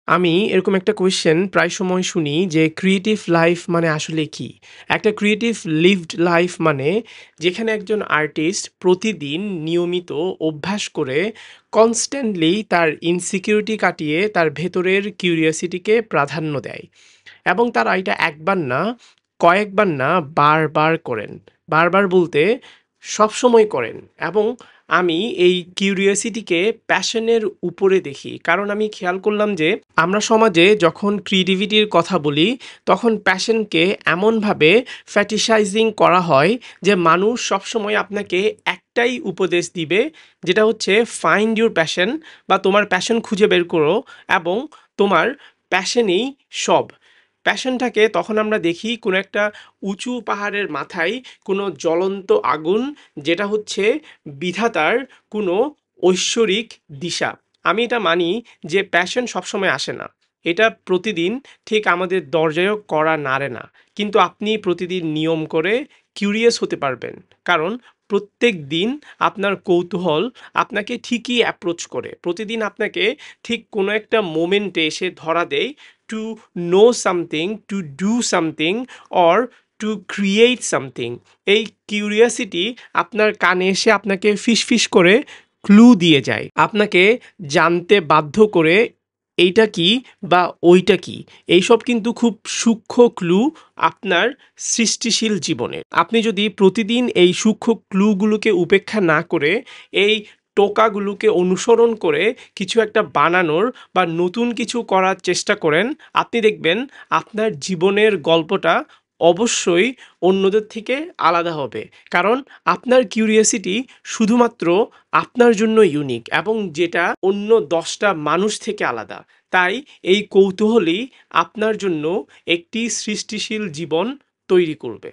আমি এরকম একটা কোয়েশ্চেন প্রায় সময় শুনি যে ক্রিয়েটিভ লাইফ মানে আসলে কি? একটা ক্রিয়েটিভ লিভড লাইফ মানে যেখানে একজন আর্টিস্ট প্রতিদিন নিয়মিত অভ্যাস করে কনস্ট্যান্টলি তার ইনসিকিউরিটি কাটিয়ে তার ভেতরের কিউরিওসিটিকে প্রাধান্য দেয়। এবং তারা এটা একবার না, কয়েকবার না, বারবার করেন। বারবার বলতে সবসময় করেন। এবং আমি এই কিউরিওসিটিকে প্যাশনের উপরে দেখি। কারণ আমি খেয়াল করলাম যে আমরা সমাজে যখন ক্রিয়েটিভিটির কথা বলি, তখন প্যাশনকে এমনভাবে ফ্যাটিসাইজিং করা হয় যে মানুষ সবসময় আপনাকে একটাই উপদেশ দিবে, যেটা হচ্ছে ফাইন্ড ইউর প্যাশন বা তোমার প্যাশন খুঁজে বের করো এবং তোমার প্যাশনেই সব। প্যাশনটাকে তখন আমরা দেখি কোনো একটা উঁচু পাহাড়ের মাথায় কোনো জ্বলন্ত আগুন, যেটা হচ্ছে বিধাতার কোনো ঐশ্বরিক দিশা। আমি এটা মানি যে প্যাশন সবসময় আসে না, এটা প্রতিদিন ঠিক আমাদের দরজায়ও কড়া নাড়ে না। কিন্তু আপনি প্রতিদিন নিয়ম করে কিউরিয়াস হতে পারবেন, কারণ প্রত্যেক দিন আপনার কৌতূহল আপনাকে ঠিকই অ্যাপ্রোচ করে। প্রতিদিন আপনাকে ঠিক কোনো একটা মোমেন্টে এসে ধরা দেয় to know something, to do something or to create something. এই কিউরিয়াসিটি আপনার কানে এসে আপনাকে ফিসফিস করে ক্লু দিয়ে যায়, আপনাকে জানতে বাধ্য করে এইটা কি বা ওইটা কি। এইসব কিন্তু খুব সূক্ষ্ম ক্লু আপনার সৃষ্টিশীল জীবনে। আপনি যদি প্রতিদিন এই সূক্ষ্ম ক্লুগুলোকে উপেক্ষা না করে এই টোকাগুলোকে অনুসরণ করে কিছু একটা বানানোর বা নতুন কিছু করার চেষ্টা করেন, আপনি দেখবেন আপনার জীবনের গল্পটা অবশ্যই অন্যদের থেকে আলাদা হবে। কারণ আপনার কিউরিওসিটি শুধুমাত্র আপনার জন্য ইউনিক এবং যেটা অন্য 10টা মানুষ থেকে আলাদা। তাই এই কৌতূহলই আপনার জন্য একটি সৃষ্টিশীল জীবন তৈরি করবে।